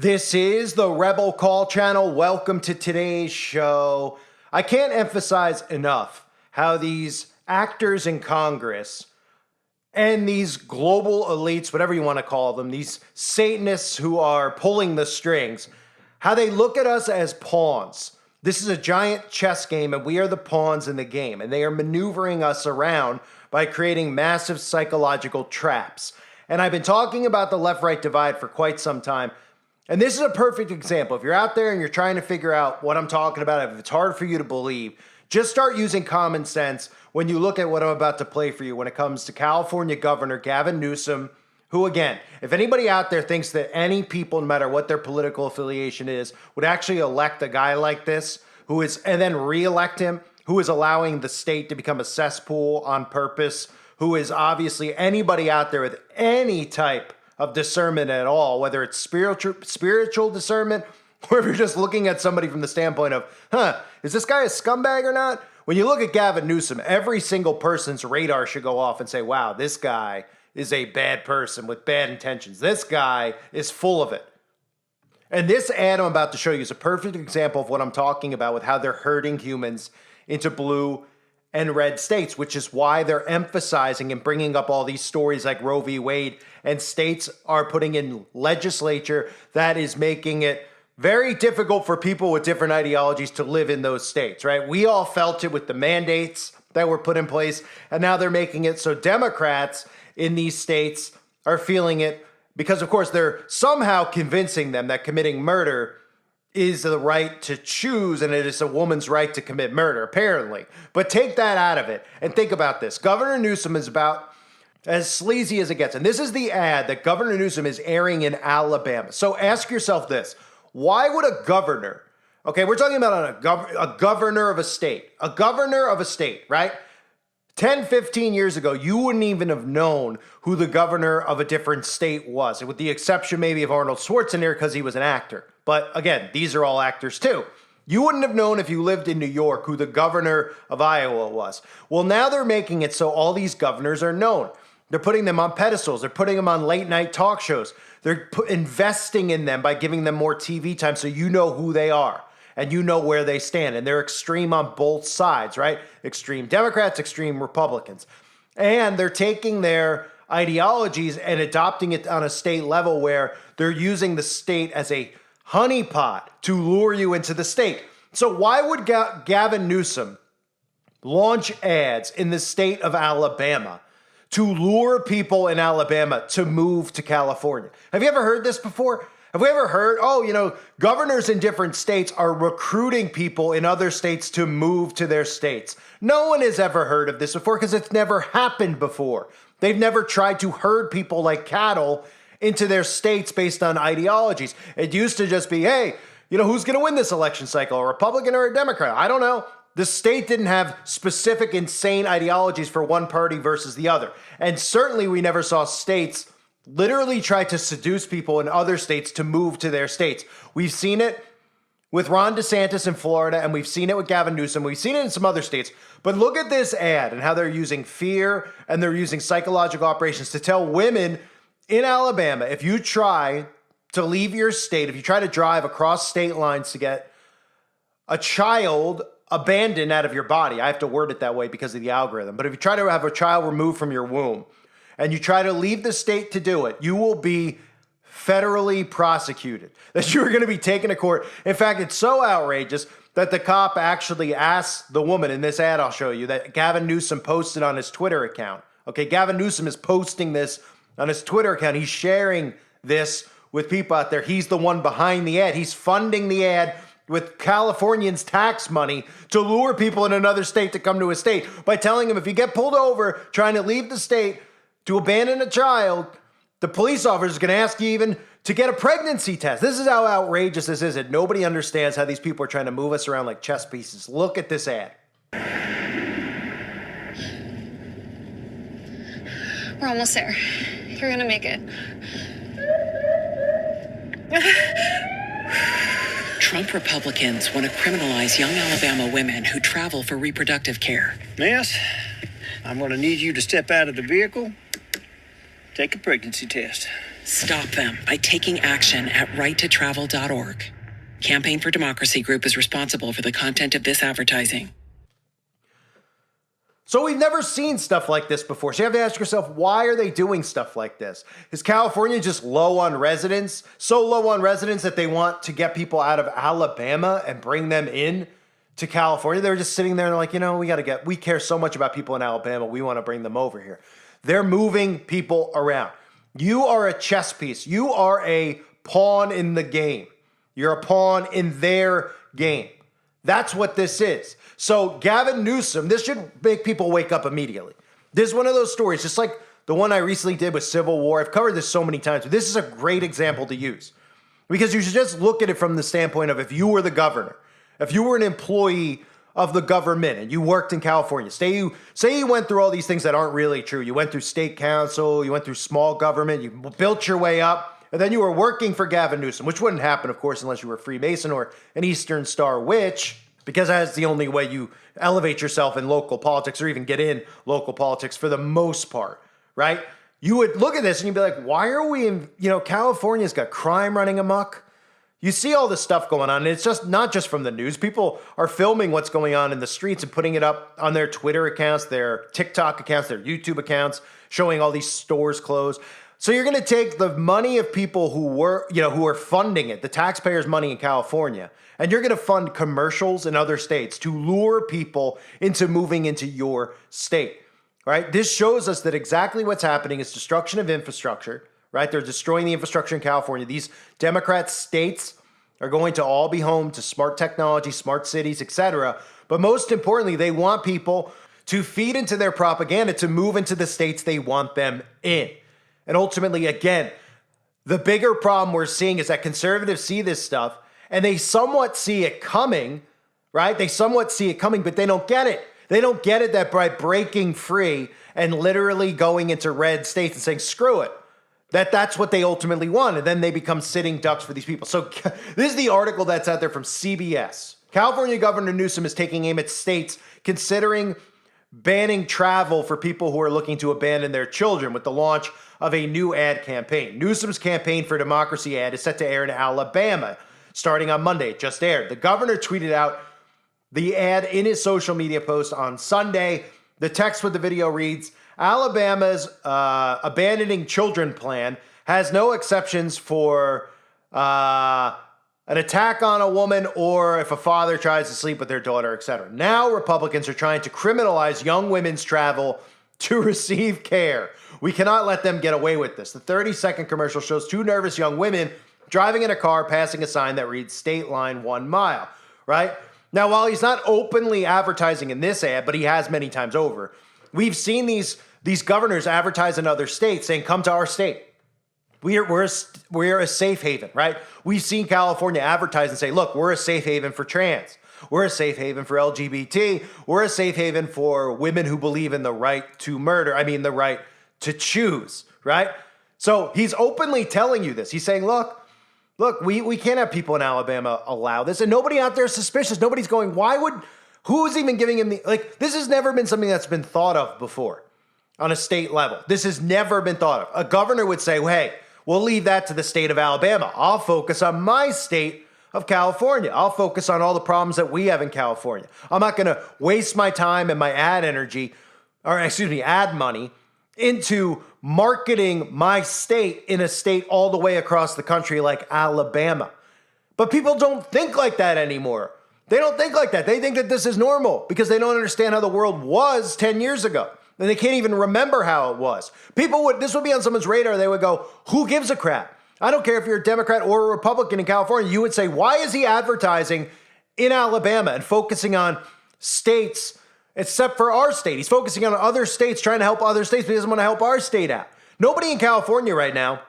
This is the Rebel Call channel. Welcome to today's show. I can't emphasize enough how these actors in Congress and these global elites, whatever you want to call them, these Satanists who are pulling the strings, how they look at us as pawns. This is a giant chess game and we are the pawns in the game, and they are maneuvering us around by creating massive psychological traps. And I've been talking about the left-right divide for quite some time. And this is a perfect example. If you're out there and you're trying to figure out what I'm talking about, if it's hard for you to believe, just start using common sense when you look at what I'm about to play for you when it comes to California Governor Gavin Newsom, who, again, if anybody out there thinks that any people, no matter what their political affiliation is, would actually elect a guy like this, and then re-elect him, who is allowing the state to become a cesspool on purpose, who is obviously anybody out there with any type of discernment at all, whether it's spiritual discernment, or if you're just looking at somebody from the standpoint of, is this guy a scumbag or not? When you look at Gavin Newsom, every single person's radar should go off and say, wow, this guy is a bad person with bad intentions. This guy is full of it. And this ad I'm about to show you is a perfect example of what I'm talking about with how they're herding humans into blue and red states, which is why they're emphasizing and bringing up all these stories like Roe v. Wade, and states are putting in legislature that is making it very difficult for people with different ideologies to live in those states, right? We all felt it with the mandates that were put in place, and now they're making it so Democrats in these states are feeling it because, of course, they're somehow convincing them that committing murder is the right to choose, and it is a woman's right to commit murder, apparently. But take that out of it and think about this. Governor Newsom is about as sleazy as it gets. And this is the ad that Governor Newsom is airing in Alabama. So ask yourself this. Why would a governor, okay, we're talking about a governor of a state, right? 10, 15 years ago, you wouldn't even have known who the governor of a different state was, with the exception maybe of Arnold Schwarzenegger because he was an actor. But again, these are all actors too. You wouldn't have known if you lived in New York who the governor of Iowa was. Well, now they're making it so all these governors are known. They're putting them on pedestals. They're putting them on late night talk shows. They're investing in them by giving them more TV time so you know who they are and you know where they stand. And they're extreme on both sides, right? Extreme Democrats, extreme Republicans. And they're taking their ideologies and adopting it on a state level where they're using the state as a honeypot to lure you into the state. So why would Gavin Newsom launch ads in the state of Alabama to lure people in Alabama to move to California? Have you ever heard this before? Have we ever heard, governors in different states are recruiting people in other states to move to their states? No one has ever heard of this before because it's never happened before. They've never tried to herd people like cattle into their states based on ideologies. It used to just be, hey, who's going to win this election cycle, a Republican or a Democrat? I don't know. The state didn't have specific insane ideologies for one party versus the other. And certainly we never saw states literally try to seduce people in other states to move to their states. We've seen it with Ron DeSantis in Florida, and we've seen it with Gavin Newsom. We've seen it in some other states. But look at this ad and how they're using fear and they're using psychological operations to tell women in Alabama, if you try to leave your state, if you try to drive across state lines to get a child abandoned out of your body, I have to word it that way because of the algorithm, but if you try to have a child removed from your womb and you try to leave the state to do it, you will be federally prosecuted, that you're going to be taken to court. In fact, it's so outrageous that the cop actually asked the woman in this ad I'll show you that Gavin Newsom posted on his Twitter account. Okay, Gavin Newsom is posting this on his Twitter account. He's sharing this with people out there. He's the one behind the ad. He's funding the ad with Californians' tax money to lure people in another state to come to his state by telling them if you get pulled over trying to leave the state to abandon a child, the police officer is going to ask you even to get a pregnancy test. This is how outrageous this is, and nobody understands how these people are trying to move us around like chess pieces. Look at this ad. We're almost there. You're going to make it. Trump Republicans want to criminalize young Alabama women who travel for reproductive care. Miss, I'm going to need you to step out of the vehicle, take a pregnancy test. Stop them by taking action at righttotravel.org. Campaign for Democracy Group is responsible for the content of this advertising. So we've never seen stuff like this before. So you have to ask yourself, why are they doing stuff like this? Is California just low on residents? So low on residents that they want to get people out of Alabama and bring them in to California? They're just sitting there and like, we care so much about people in Alabama. We want to bring them over here. They're moving people around. You are a chess piece. You are a pawn in the game. You're a pawn in their game. That's what this is. So Gavin Newsom, this should make people wake up immediately. This is one of those stories, just like the one I recently did with Civil War. I've covered this so many times, but this is a great example to use because you should just look at it from the standpoint of if you were the governor, if you were an employee of the government and you worked in California, say you went through all these things that aren't really true. You went through state council, you went through small government, you built your way up, and then you were working for Gavin Newsom, which wouldn't happen, of course, unless you were a Freemason or an Eastern Star Witch, because that's the only way you elevate yourself in local politics or even get in local politics for the most part, right? You would look at this and you'd be like, why are we in, California's got crime running amok. You see all this stuff going on, and it's just not just from the news. People are filming what's going on in the streets and putting it up on their Twitter accounts, their TikTok accounts, their YouTube accounts, showing all these stores closed. So you're going to take the money of people who are funding it, the taxpayers' money in California, and you're going to fund commercials in other states to lure people into moving into your state, right? This shows us that exactly what's happening is destruction of infrastructure, right? They're destroying the infrastructure in California. These Democrat states are going to all be home to smart technology, smart cities, etc. But most importantly, they want people to feed into their propaganda to move into the states they want them in. And ultimately, again, the bigger problem we're seeing is that conservatives see this stuff and they somewhat see it coming, right? They somewhat see it coming, but they don't get it. They don't get it that by breaking free and literally going into red states and saying, screw it, that's what they ultimately want. And then they become sitting ducks for these people. So this is the article that's out there from CBS. California Governor Newsom is taking aim at states considering banning travel for people who are looking to abandon their children with the launch of a new ad campaign. Newsom's Campaign for Democracy ad is set to air in Alabama starting on Monday. It just aired. The governor tweeted out the ad in his social media post on Sunday. The text with the video reads, Alabama's abandoning children plan has no exceptions for an attack on a woman or if a father tries to sleep with their daughter, etc. Now Republicans are trying to criminalize young women's travel to receive care. We cannot let them get away with this. The 30-second commercial shows two nervous young women driving in a car passing a sign that reads State Line 1 mile, right? Now, while he's not openly advertising in this ad, but he has many times over, we've seen these governors advertise in other states saying, come to our state. We're a safe haven, right? We've seen California advertise and say, look, we're a safe haven for trans. We're a safe haven for LGBT. We're a safe haven for women who believe in the right to murder. The right to choose, right? So he's openly telling you this. He's saying, look, we can't have people in Alabama allow this. And nobody out there is suspicious. Nobody's going, who's even giving him this has never been something that's been thought of before on a state level. This has never been thought of. A governor would say, hey, we'll leave that to the state of Alabama. I'll focus on my state of California. I'll focus on all the problems that we have in California. I'm not going to waste my time and my ad money into marketing my state in a state all the way across the country like Alabama. But people don't think like that anymore. They don't think like that. They think that this is normal because they don't understand how the world was 10 years ago. And they can't even remember how it was. This would be on someone's radar. They would go, who gives a crap? I don't care if you're a Democrat or a Republican in California. You would say, why is he advertising in Alabama and focusing on states except for our state? He's focusing on other states, trying to help other states, but he doesn't want to help our state out. Nobody in California right now,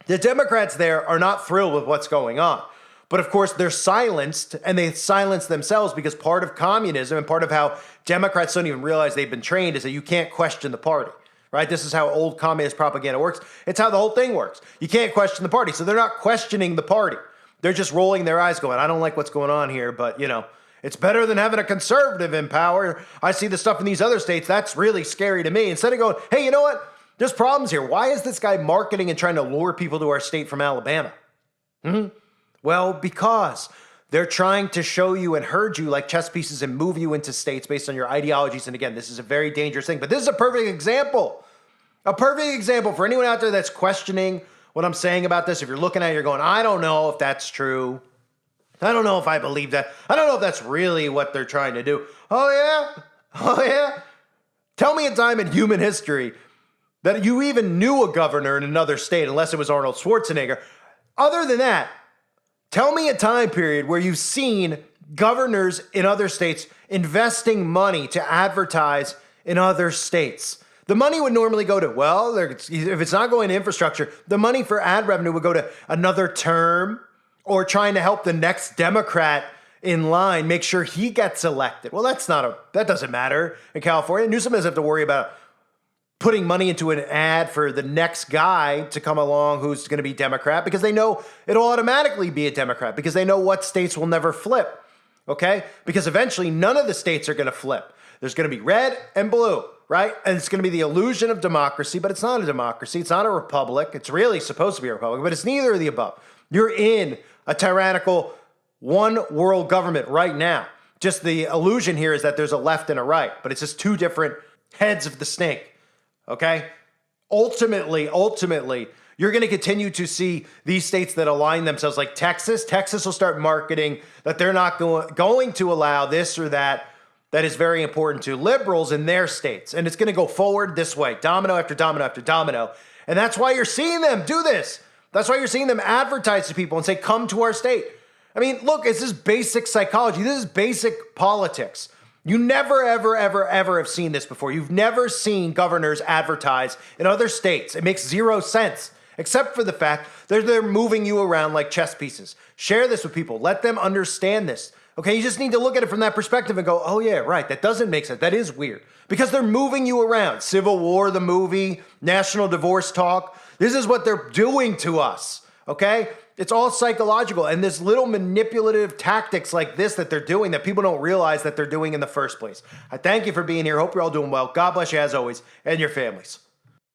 the Democrats there are not thrilled with what's going on. But of course, they're silenced, and they silence themselves because part of communism and part of how Democrats don't even realize they've been trained is that you can't question the party, right? This is how old communist propaganda works. It's how the whole thing works. You can't question the party. So they're not questioning the party. They're just rolling their eyes going, I don't like what's going on here, but it's better than having a conservative in power. I see the stuff in these other states. That's really scary to me. Instead of going, hey, you know what? There's problems here. Why is this guy marketing and trying to lure people to our state from Alabama? Well, because they're trying to show you and herd you like chess pieces and move you into states based on your ideologies. And again, this is a very dangerous thing, but this is a perfect example. A perfect example for anyone out there that's questioning what I'm saying about this. If you're looking at it, you're going, I don't know if that's true. I don't know if I believe that. I don't know if that's really what they're trying to do. Oh, yeah? Oh, yeah? Tell me a time in human history that you even knew a governor in another state, unless it was Arnold Schwarzenegger. Other than that, tell me a time period where you've seen governors in other states investing money to advertise in other states. The money would normally go to, well, if it's not going to infrastructure, the money for ad revenue would go to another term or trying to help the next Democrat in line make sure he gets elected. Well, that doesn't matter in California. Newsom doesn't have to worry about putting money into an ad for the next guy to come along who's going to be Democrat because they know it'll automatically be a Democrat because they know what states will never flip, okay? Because eventually none of the states are going to flip. There's going to be red and blue, right? And it's going to be the illusion of democracy, but it's not a democracy. It's not a republic. It's really supposed to be a republic, but it's neither of the above. You're in a tyrannical one world government right now. Just the illusion here is that there's a left and a right, but it's just two different heads of the snake. Okay? Ultimately, you're going to continue to see these states that align themselves like Texas. Texas will start marketing that they're not going to allow this or that is very important to liberals in their states. And it's going to go forward this way, domino after domino after domino. And that's why you're seeing them do this. That's why you're seeing them advertise to people and say, come to our state. I mean, look, this is basic psychology. This is basic politics. You never, ever, ever, ever have seen this before. You've never seen governors advertise in other states. It makes zero sense, except for the fact that they're moving you around like chess pieces. Share this with people. Let them understand this. Okay, you just need to look at it from that perspective and go, oh yeah, right, that doesn't make sense. That is weird. Because they're moving you around. Civil War, the movie, national divorce talk. This is what they're doing to us, okay? It's all psychological, and this little manipulative tactics like this that they're doing that people don't realize that they're doing in the first place. I thank you for being here. Hope you're all doing well. God bless you as always, and your families.